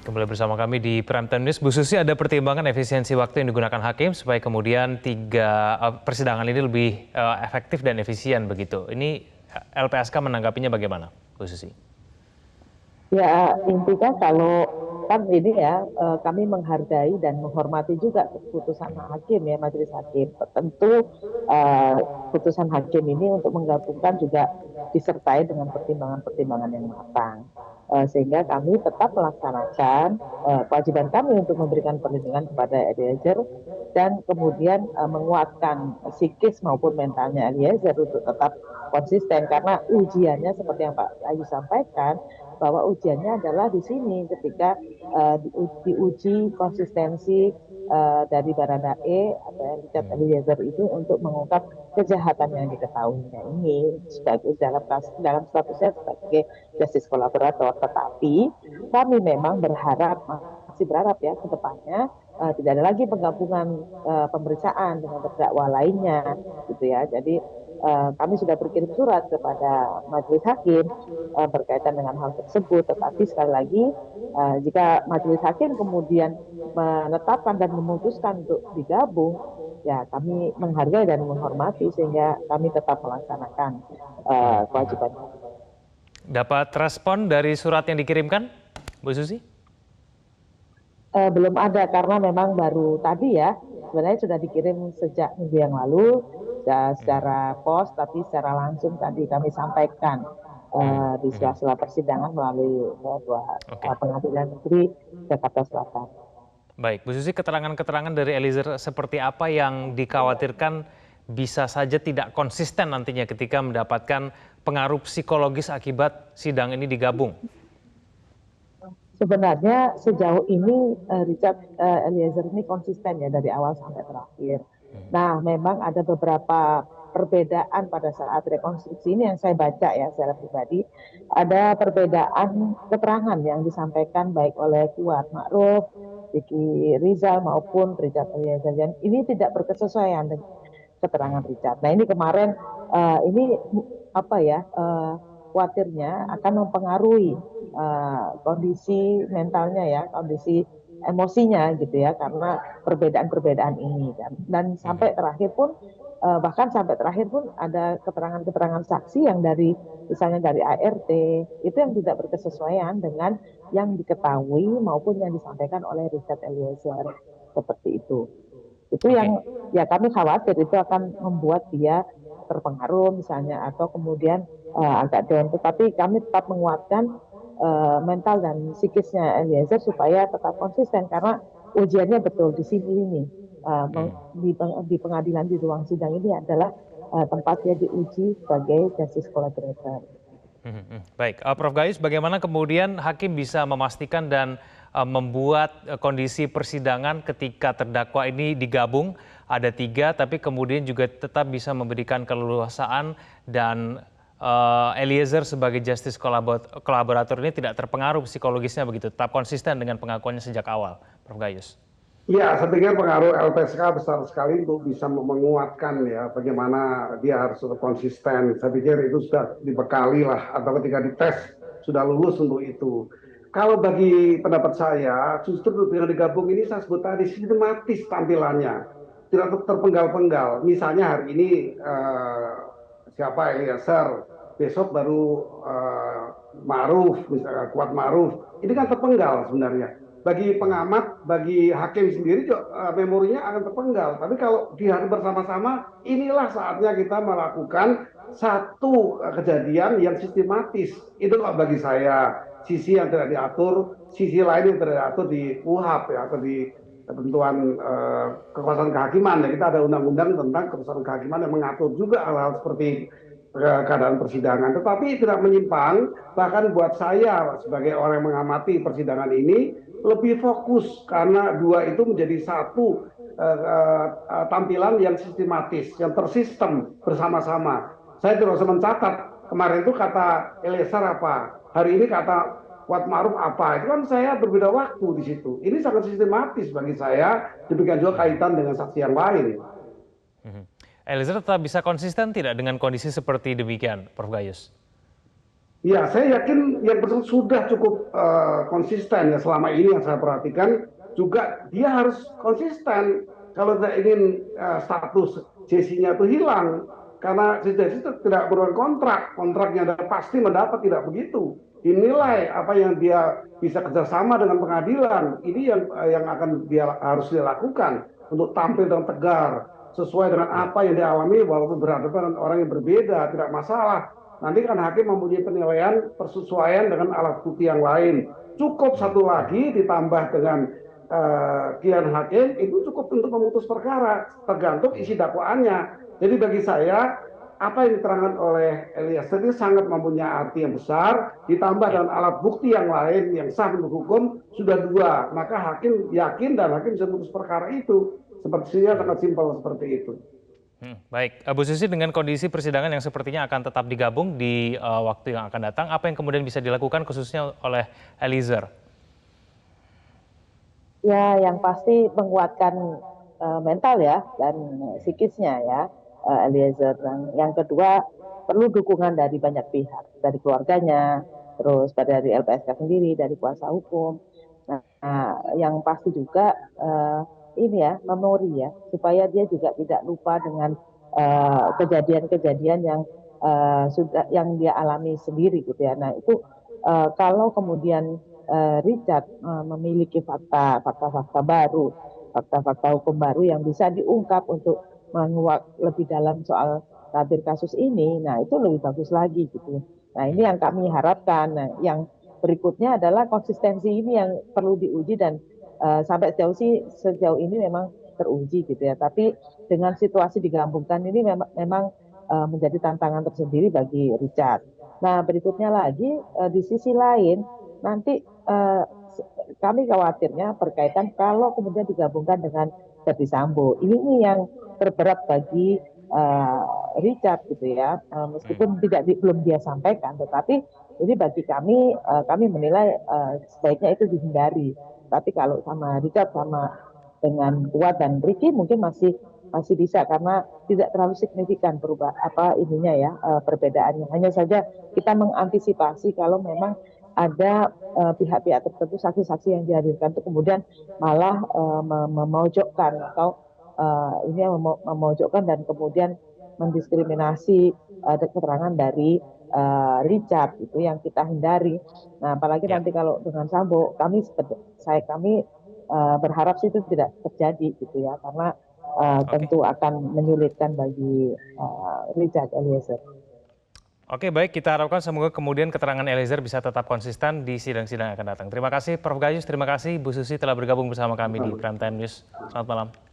Kembali bersama kami di Prime Time News. Bu Susi, ada pertimbangan efisiensi waktu yang digunakan hakim supaya kemudian persidangan ini lebih efektif dan efisien begitu. Ini LPSK menanggapinya bagaimana, Bu Susi? Ya, intinya kalau kan ini ya, kami menghargai dan menghormati juga putusan hakim ya, majelis hakim. Tentu putusan hakim ini untuk menggabungkan juga disertai dengan pertimbangan-pertimbangan yang matang. Sehingga kami tetap melaksanakan kewajiban kami untuk memberikan perlindungan kepada Eliezer dan kemudian menguatkan psikis maupun mentalnya Eliezer untuk tetap konsisten karena ujiannya seperti yang Pak Ayu sampaikan bahwa ujiannya adalah di sini ketika diuji konsistensi dari Baradae atau Richard Eliezer itu untuk mengungkap kejahatan yang diketahuinya ini sebagai dalam statusnya sebagai justice kolaborator. Tetapi kami memang masih berharap ya ke depannya tidak ada lagi penggabungan pemeriksaan dengan terdakwa lainnya gitu ya. Jadi kami sudah berkirim surat kepada majelis hakim berkaitan dengan hal tersebut. Tetapi sekali lagi jika majelis hakim kemudian menetapkan dan memutuskan untuk digabung, ya kami menghargai dan menghormati sehingga kami tetap melaksanakan kewajiban. Dapat respon dari surat yang dikirimkan, Bu Susi? Belum ada karena memang baru tadi ya, sebenarnya sudah dikirim sejak minggu yang lalu secara pos, tapi secara langsung tadi kami sampaikan di sela-sela persidangan melalui Pengadilan Negeri Jakarta Selatan. Baik, Bu Susi, keterangan-keterangan dari Eliezer seperti apa yang dikhawatirkan bisa saja tidak konsisten nantinya ketika mendapatkan pengaruh psikologis akibat sidang ini digabung? Sebenarnya sejauh ini Richard Eliezer ini konsisten ya dari awal sampai terakhir. Nah, memang ada beberapa perbedaan pada saat rekonstruksi ini yang saya baca ya secara pribadi. Ada perbedaan keterangan yang disampaikan baik oleh Kuat Ma'ruf, Ricky Rizal maupun Richard Eliezer. Dan ini tidak berkesesuaian dengan keterangan Richard. Nah, ini kemarin ini apa ya? Khawatirnya akan mempengaruhi kondisi mentalnya ya, kondisi emosinya gitu ya, karena perbedaan-perbedaan ini dan sampai terakhir pun bahkan sampai terakhir pun ada keterangan-keterangan saksi yang dari misalnya dari ART itu yang tidak berkesesuaian dengan yang diketahui maupun yang disampaikan oleh Richard Eliezer seperti itu. Itu yang ya kami khawatir itu akan membuat dia terpengaruh misalnya atau kemudian agak down. Tetapi kami tetap menguatkan mental dan psikisnya Eliezer supaya tetap konsisten karena ujiannya betul di sini ini di pengadilan di ruang sidang ini adalah tempatnya diuji sebagai justice collaborator. Baik, Prof. Gayus, bagaimana kemudian hakim bisa memastikan dan membuat kondisi persidangan ketika terdakwa ini digabung ada 3, tapi kemudian juga tetap bisa memberikan keleluasaan dan Eliezer sebagai justice kolaborator ini tidak terpengaruh psikologisnya begitu, tetap konsisten dengan pengakuannya sejak awal, Prof. Gayus? Ya, saya pikir pengaruh LPSK besar sekali untuk bisa menguatkan ya bagaimana dia harus konsisten. Saya pikir itu sudah dibekali lah atau ketika dites sudah lulus untuk itu. Kalau bagi pendapat saya, justru dengan digabung ini saya sebut tadi sistematis tampilannya, tidak terpenggal-penggal. Misalnya hari ini siapa Eliezer, besok baru Ma'ruf, misalnya Kuat Ma'ruf. Ini kan terpenggal sebenarnya. Bagi pengamat, bagi hakim sendiri juga memorinya akan terpenggal. Tapi kalau di hari bersama-sama, inilah saatnya kita melakukan satu kejadian yang sistematis. Itu kalau bagi saya sisi yang tidak diatur, sisi lain yang tidak diatur di KUHP ya, atau di ketentuan kekuasaan kehakiman. Ya, kita ada undang-undang tentang kekuasaan kehakiman yang mengatur juga hal-hal seperti keadaan persidangan. Tetapi tidak menyimpang, bahkan buat saya sebagai orang yang mengamati persidangan ini, lebih fokus karena dua itu menjadi satu tampilan yang sistematis, yang tersistem bersama-sama. Saya tidak usah mencatat kemarin itu kata Eliezer apa, hari ini kata Kuat Ma'ruf apa, itu kan saya berbeda waktu di situ. Ini sangat sistematis bagi saya, demikian juga kaitan dengan saksi yang lain. Eliezer tetap bisa konsisten tidak dengan kondisi seperti demikian, Prof. Gayus? Ya, saya yakin yang bersangkutan sudah cukup konsisten ya selama ini yang saya perhatikan. Juga dia harus konsisten kalau tidak ingin status JC-nya itu hilang. Karena si JC itu tidak berkontrak, kontraknya pasti mendapat, tidak begitu. Dinilai apa yang dia bisa kerjasama dengan pengadilan. Ini yang akan harus dia lakukan untuk tampil dengan tegar sesuai dengan apa yang dialami walaupun berhadapan dengan orang yang berbeda, tidak masalah. Nanti kan hakim mempunyai penilaian persesuaian dengan alat bukti yang lain. Cukup satu lagi ditambah dengan kian hakim itu cukup untuk memutus perkara, tergantung isi dakwaannya. Jadi bagi saya apa yang diterangkan oleh Eliezer itu sangat mempunyai arti yang besar, ditambah dengan alat bukti yang lain yang sah menurut hukum sudah dua, maka hakim yakin dan hakim bisa memutus perkara itu. Sepertinya sangat simpel seperti itu. Baik, Bu Susi, dengan kondisi persidangan yang sepertinya akan tetap digabung di waktu yang akan datang, apa yang kemudian bisa dilakukan khususnya oleh Eliezer? Ya, yang pasti menguatkan mental ya dan psikisnya ya, Eliezer. Yang kedua, perlu dukungan dari banyak pihak, dari keluarganya, terus dari LPSK sendiri, dari kuasa hukum. Nah, yang pasti juga ini ya, memori ya, supaya dia juga tidak lupa dengan kejadian-kejadian yang yang dia alami sendiri gitu ya. Nah, itu kalau kemudian Richard memiliki fakta-fakta baru, fakta-fakta hukum baru yang bisa diungkap untuk menguak lebih dalam soal tabir kasus ini, nah itu lebih bagus lagi gitu. Nah, ini yang kami harapkan. Nah, yang berikutnya adalah konsistensi ini yang perlu diuji dan sampai sejauh ini memang teruji gitu ya. Tapi dengan situasi digabungkan ini memang menjadi tantangan tersendiri bagi Richard. Nah, berikutnya lagi di sisi lain nanti kami khawatirnya berkaitan kalau kemudian digabungkan dengan Verdi Sambo. Ini yang terberat bagi Richard gitu ya. Meskipun belum dia sampaikan, tetapi ini bagi kami menilai sebaiknya itu dihindari. Tapi kalau sama Richard sama dengan Kuat dan Ricky mungkin masih bisa karena tidak terlalu signifikan perbedaannya. Hanya saja kita mengantisipasi kalau memang ada pihak-pihak tertentu, saksi-saksi yang dihadirkan itu kemudian malah memojokkan atau ini yang memojokkan dan kemudian mendiskriminasi keterangan dari Richard, itu yang kita hindari. Nah, apalagi nanti kalau dengan Sambo, kami berharap sih itu tidak terjadi gitu ya, karena tentu akan menyulitkan bagi Richard Eliezer. Oke, baik, kita harapkan semoga kemudian keterangan Eliezer bisa tetap konsisten di sidang-sidang yang akan datang. Terima kasih Prof. Gayus, terima kasih Bu Susi telah bergabung bersama kami di Prime Time News. Selamat malam.